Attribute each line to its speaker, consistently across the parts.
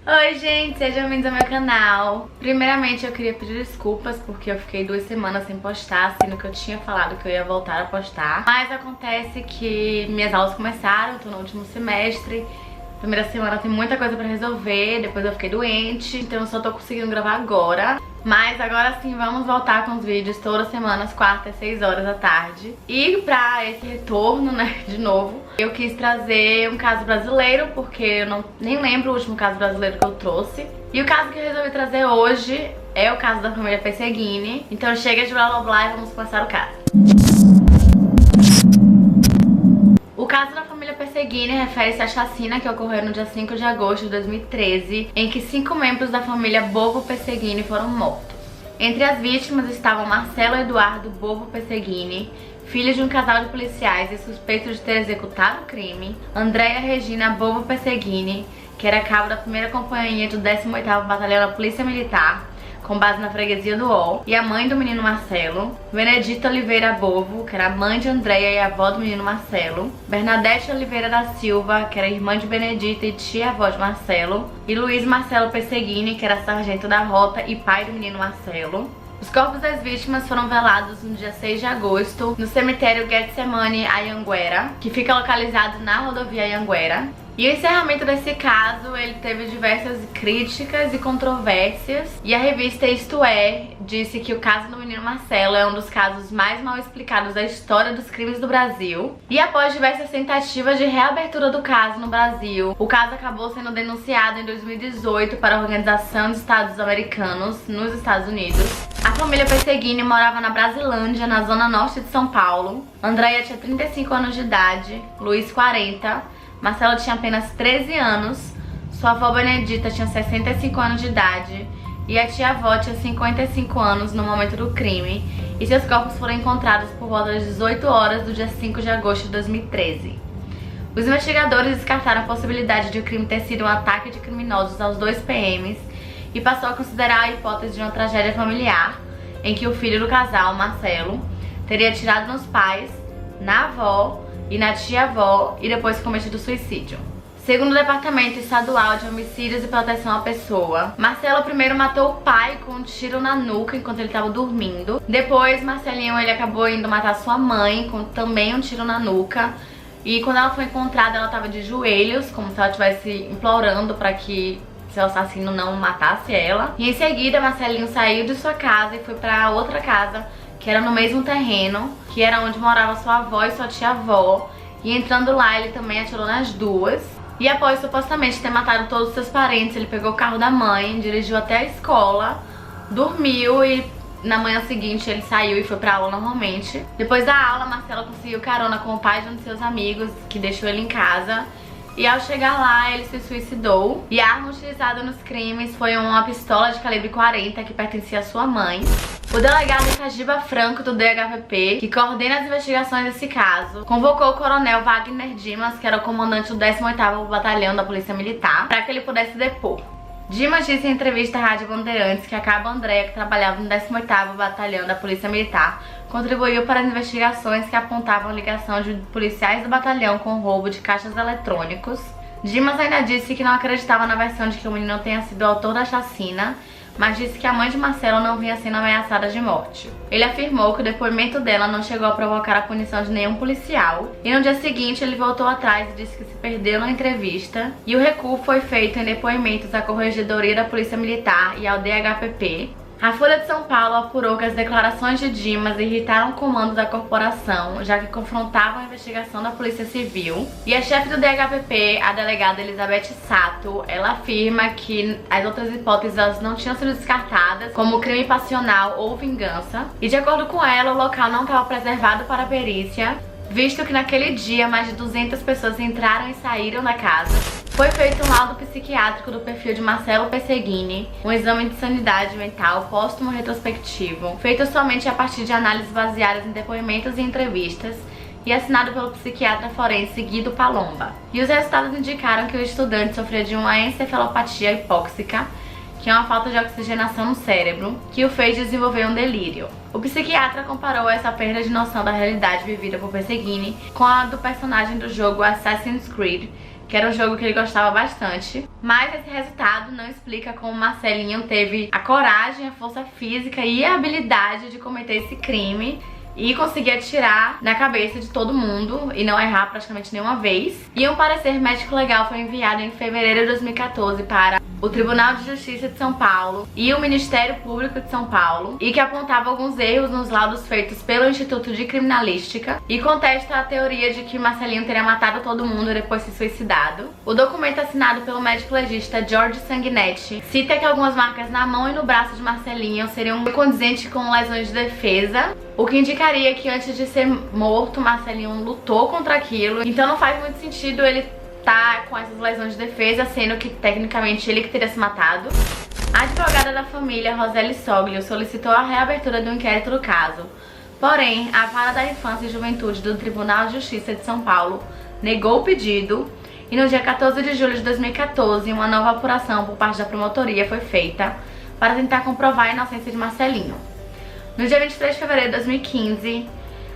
Speaker 1: Oi gente, sejam bem-vindos ao meu canal. Primeiramente eu queria pedir desculpas porque eu fiquei 2 semanas sem postar, sendo que eu tinha falado que eu ia voltar a postar. Mas acontece que minhas aulas começaram, eu tô no último semestre. Primeira semana tem muita coisa pra resolver, depois eu fiquei doente, então eu só tô conseguindo gravar agora. Mas agora sim, vamos voltar com os vídeos todas as semanas, quarta às 6 horas da tarde. E pra esse retorno, né, de novo, eu quis trazer um caso brasileiro, porque eu nem lembro o último caso brasileiro que eu trouxe. E o caso que eu resolvi trazer hoje é o caso da família Pesseguini. Então chega de blá blá blá e vamos começar o caso. O caso da família Pesseguini refere-se à chacina que ocorreu no dia 5 de agosto de 2013, em que 5 membros da família Bovo Pesseguini foram mortos. Entre as vítimas estavam Marcelo Eduardo Bovo Pesseguini, filho de um casal de policiais e suspeito de ter executado o crime, Andréia Regina Bovo Pesseguini, que era cabo da primeira companhia do 18º Batalhão da Polícia Militar, com base na freguesia do Ó, e a mãe do menino Marcelo, Benedita Oliveira Bovo, que era a mãe de Andréia e avó do menino Marcelo, Bernadette Oliveira da Silva, que era irmã de Benedita e tia-avó de Marcelo, e Luiz Marcelo Pesseguini, que era sargento da rota e pai do menino Marcelo. Os corpos das vítimas foram velados no dia 6 de agosto no cemitério Getsemane Anhanguera, que fica localizado na rodovia Anhanguera. E o encerramento desse caso, ele teve diversas críticas e controvérsias. E a revista Isto É disse que o caso do menino Marcelo é um dos casos mais mal explicados da história dos crimes do Brasil. E após diversas tentativas de reabertura do caso no Brasil, o caso acabou sendo denunciado em 2018 para a Organização dos Estados Americanos, nos Estados Unidos. A família Pesseguini morava na Brasilândia, na zona norte de São Paulo. Andréia tinha 35 anos de idade, Luiz 40, Marcelo tinha apenas 13 anos, sua avó Benedita tinha 65 anos de idade e a tia-avó tinha 55 anos no momento do crime, e seus corpos foram encontrados por volta das 18 horas do dia 5 de agosto de 2013. Os investigadores descartaram a possibilidade de o crime ter sido um ataque de criminosos aos 2 PMs e passou a considerar a hipótese de uma tragédia familiar, em que o filho do casal, Marcelo, teria atirado nos pais, na avó e na tia-avó e depois cometido suicídio. Segundo o Departamento Estadual de Homicídios e Proteção à Pessoa, Marcelo primeiro matou o pai com um tiro na nuca enquanto ele estava dormindo. Depois, Marcelinho ele acabou indo matar sua mãe com também um tiro na nuca. E quando ela foi encontrada, ela estava de joelhos, como se ela estivesse implorando para que seu assassino não matasse ela. E em seguida, Marcelinho saiu de sua casa e foi para outra casa, que era no mesmo terreno, que era onde morava sua avó e sua tia-avó. E entrando lá, ele também atirou nas duas. E após supostamente ter matado todos os seus parentes, ele pegou o carro da mãe, dirigiu até a escola, dormiu e na manhã seguinte ele saiu e foi pra aula normalmente. Depois da aula, Marcelo conseguiu carona com o pai de um de seus amigos, que deixou ele em casa. E ao chegar lá, ele se suicidou. E a arma utilizada nos crimes foi uma pistola de calibre 40 que pertencia à sua mãe. O delegado Itagiba Franco, do DHPP, que coordena as investigações desse caso, convocou o coronel Wagner Dimas, que era o comandante do 18º Batalhão da Polícia Militar, para que ele pudesse depor. Dimas disse em entrevista à Rádio Bandeirantes que a cabo Andréia, que trabalhava no 18º Batalhão da Polícia Militar, contribuiu para as investigações que apontavam a ligação de policiais do batalhão com o roubo de caixas eletrônicos. Dimas ainda disse que não acreditava na versão de que o menino tenha sido o autor da chacina, mas disse que a mãe de Marcelo não vinha sendo ameaçada de morte. Ele afirmou que o depoimento dela não chegou a provocar a punição de nenhum policial, e no dia seguinte ele voltou atrás e disse que se perdeu na entrevista, e o recuo foi feito em depoimentos à Corregedoria da Polícia Militar e ao DHPP. A Folha de São Paulo apurou que as declarações de Dimas irritaram o comando da corporação, já que confrontavam a investigação da Polícia Civil. E a chefe do DHPP, a delegada Elizabeth Sato, ela afirma que as outras hipóteses elas não tinham sido descartadas, como crime passional ou vingança. E de acordo com ela, o local não estava preservado para a perícia, visto que naquele dia mais de 200 pessoas entraram e saíram da casa. Foi feito um laudo psiquiátrico do perfil de Marcelo Pesseguini, um exame de sanidade mental póstumo retrospectivo, feito somente a partir de análises baseadas em depoimentos e entrevistas, e assinado pelo psiquiatra forense Guido Palomba. E os resultados indicaram que o estudante sofria de uma encefalopatia hipóxica, que é uma falta de oxigenação no cérebro, que o fez desenvolver um delírio. O psiquiatra comparou essa perda de noção da realidade vivida por Perseguini com a do personagem do jogo Assassin's Creed, que era um jogo que ele gostava bastante, mas esse resultado não explica como Marcelinho teve a coragem, a força física e a habilidade de cometer esse crime e conseguir atirar na cabeça de todo mundo e não errar praticamente nenhuma vez. E um parecer médico legal foi enviado em fevereiro de 2014 para o Tribunal de Justiça de São Paulo e o Ministério Público de São Paulo, e que apontava alguns erros nos laudos feitos pelo Instituto de Criminalística e contesta a teoria de que Marcelinho teria matado todo mundo e depois se suicidado. O documento assinado pelo médico legista Jorge Sanguinetti cita que algumas marcas na mão e no braço de Marcelinho seriam condizentes com lesões de defesa, o que indicaria que antes de ser morto, Marcelinho lutou contra aquilo. Então não faz muito sentido ele tá com essas lesões de defesa, sendo que tecnicamente ele que teria se matado. A advogada da família, Roseli Soglio, solicitou a reabertura do inquérito do caso. Porém, a Vara da Infância e Juventude do Tribunal de Justiça de São Paulo negou o pedido e no dia 14 de julho de 2014, uma nova apuração por parte da promotoria foi feita para tentar comprovar a inocência de Marcelinho. No dia 23 de fevereiro de 2015,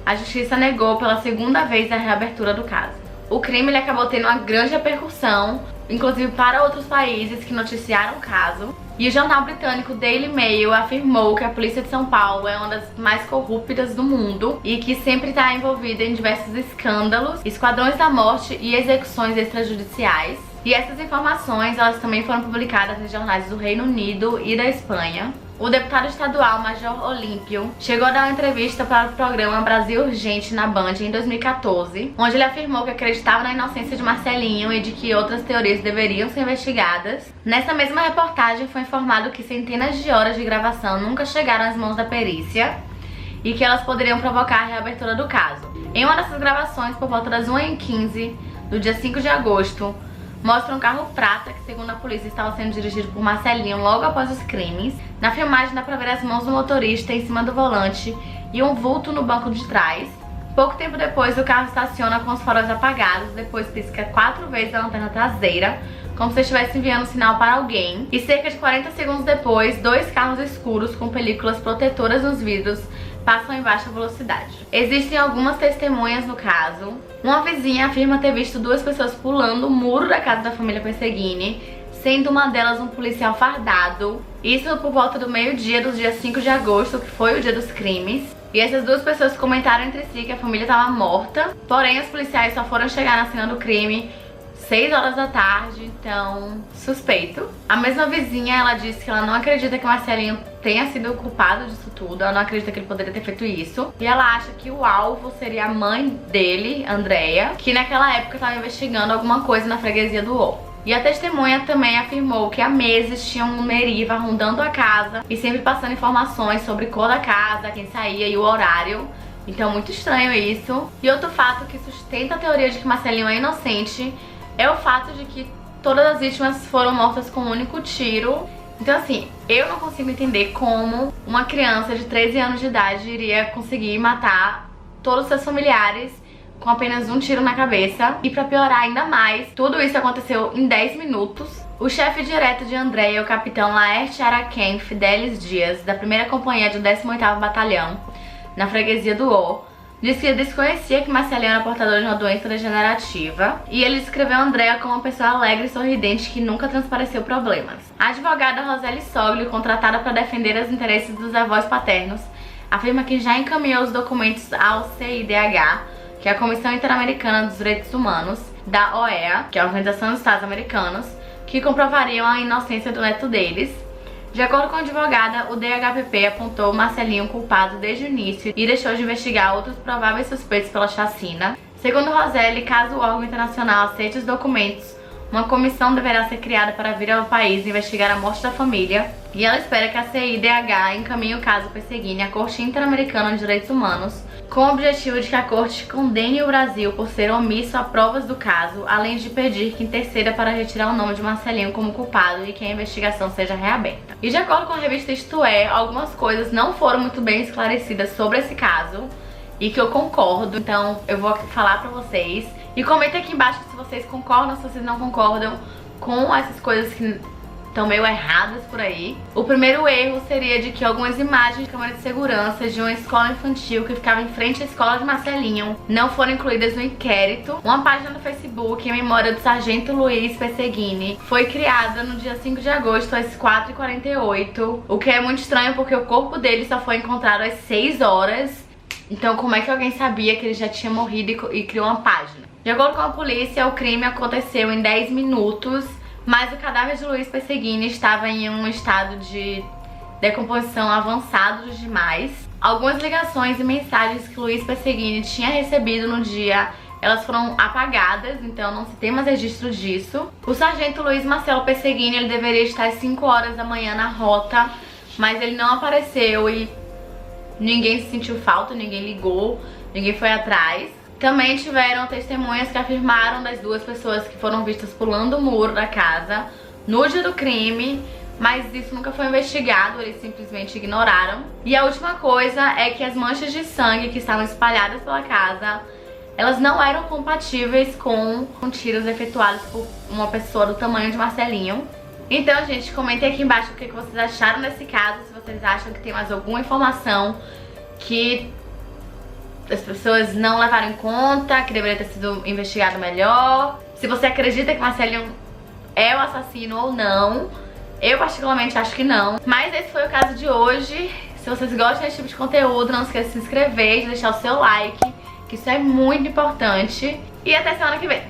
Speaker 1: a Justiça negou pela segunda vez a reabertura do caso. O crime ele acabou tendo uma grande repercussão, inclusive para outros países que noticiaram o caso. E o jornal britânico Daily Mail afirmou que a polícia de São Paulo é uma das mais corruptas do mundo e que sempre está envolvida em diversos escândalos, esquadrões da morte e execuções extrajudiciais. E essas informações elas também foram publicadas em jornais do Reino Unido e da Espanha. O deputado estadual Major Olímpio chegou a dar uma entrevista para o programa Brasil Urgente na Band em 2014, onde ele afirmou que acreditava na inocência de Marcelinho e de que outras teorias deveriam ser investigadas. Nessa mesma reportagem foi informado que centenas de horas de gravação nunca chegaram às mãos da perícia e que elas poderiam provocar a reabertura do caso. Em uma dessas gravações, por volta das 1h15 do dia 5 de agosto, mostra um carro prata que, segundo a polícia, estava sendo dirigido por Marcelinho logo após os crimes. Na filmagem dá pra ver as mãos do motorista em cima do volante e um vulto no banco de trás. Pouco tempo depois, o carro estaciona com os faróis apagados, depois pisca 4 vezes a lanterna traseira, como se estivesse enviando sinal para alguém. E cerca de 40 segundos depois, 2 carros escuros com películas protetoras nos vidros passam em baixa velocidade. Existem algumas testemunhas no caso. Uma vizinha afirma ter visto 2 pessoas pulando o muro da casa da família Perseguini, sendo uma delas um policial fardado. Isso por volta do meio-dia do dia 5 de agosto, que foi o dia dos crimes. E essas 2 pessoas comentaram entre si que a família estava morta, porém os policiais só foram chegar na cena do crime 6 horas da tarde, então suspeito. A mesma vizinha, ela disse que ela não acredita que o Marcelinho tenha sido o culpado disso tudo, ela não acredita que ele poderia ter feito isso. E ela acha que o alvo seria a mãe dele, Andréia, que naquela época estava investigando alguma coisa na freguesia do O. E a testemunha também afirmou que há meses tinha um Meriva rondando a casa e sempre passando informações sobre cor da casa, quem saía e o horário. Então muito estranho isso. E outro fato que sustenta a teoria de que Marcelinho é inocente é o fato de que todas as vítimas foram mortas com um único tiro. Então assim, eu não consigo entender como uma criança de 13 anos de idade iria conseguir matar todos os seus familiares com apenas um tiro na cabeça. E pra piorar ainda mais, tudo isso aconteceu em 10 minutos. O chefe direto de Andréia, o capitão Laerte Araquém Fidelis Dias, da 1ª Companhia do 18º Batalhão, na freguesia do O, disse que desconhecia que Marcelinho era portador de uma doença degenerativa e ele descreveu Andréia como uma pessoa alegre e sorridente que nunca transpareceu problemas. A advogada Roseli Soglio, contratada para defender os interesses dos avós paternos, afirma que já encaminhou os documentos ao CIDH, que é a Comissão Interamericana dos Direitos Humanos, da OEA, que é a Organização dos Estados Americanos, que comprovariam a inocência do neto deles. De acordo com a advogada, o DHPP apontou Marcelinho culpado desde o início e deixou de investigar outros prováveis suspeitos pela chacina. Segundo Roseli, caso o órgão internacional aceite os documentos, uma comissão deverá ser criada para vir ao país investigar a morte da família, e ela espera que a CIDH encaminhe o caso Perseguini à Corte Interamericana de Direitos Humanos, com o objetivo de que a corte condene o Brasil por ser omisso a provas do caso, além de pedir que interceda para retirar o nome de Marcelinho como culpado e que a investigação seja reaberta. E de acordo com a revista Isto É, algumas coisas não foram muito bem esclarecidas sobre esse caso, e que eu concordo, então eu vou falar pra vocês. E comenta aqui embaixo se vocês concordam, se vocês não concordam com essas coisas que estão meio erradas por aí. O primeiro erro seria de que algumas imagens de câmera de segurança de uma escola infantil que ficava em frente à escola de Marcelinho não foram incluídas no inquérito. Uma página no Facebook em memória do sargento Luiz Pesseguini foi criada no dia 5 de agosto às 4h48, o que é muito estranho porque o corpo dele só foi encontrado às 6 horas. Então como é que alguém sabia que ele já tinha morrido e criou uma página? De acordo com a polícia, o crime aconteceu em 10 minutos, mas o cadáver de Luiz Pesseguini estava em um estado de decomposição avançado demais. Algumas ligações e mensagens que Luiz Pesseguini tinha recebido no dia, elas foram apagadas, então não se tem mais registro disso. O sargento Luiz Marcelo Pesseguini, ele deveria estar às 5 horas da manhã na rota, mas ele não apareceu e ninguém sentiu falta, ninguém ligou, ninguém foi atrás. Também tiveram testemunhas que afirmaram das duas pessoas que foram vistas pulando o muro da casa no dia do crime, mas isso nunca foi investigado, eles simplesmente ignoraram. E a última coisa é que as manchas de sangue que estavam espalhadas pela casa, elas não eram compatíveis com tiros efetuados por uma pessoa do tamanho de Marcelinho. Então, gente, comentem aqui embaixo o que vocês acharam desse caso, se vocês acham que tem mais alguma informação que as pessoas não levaram em conta, que deveria ter sido investigado melhor. Se você acredita que Marcelinho é o assassino ou não. Eu particularmente acho que não. Mas esse foi o caso de hoje. Se vocês gostam desse tipo de conteúdo, não esqueça de se inscrever, de deixar o seu like, que isso é muito importante. E até semana que vem.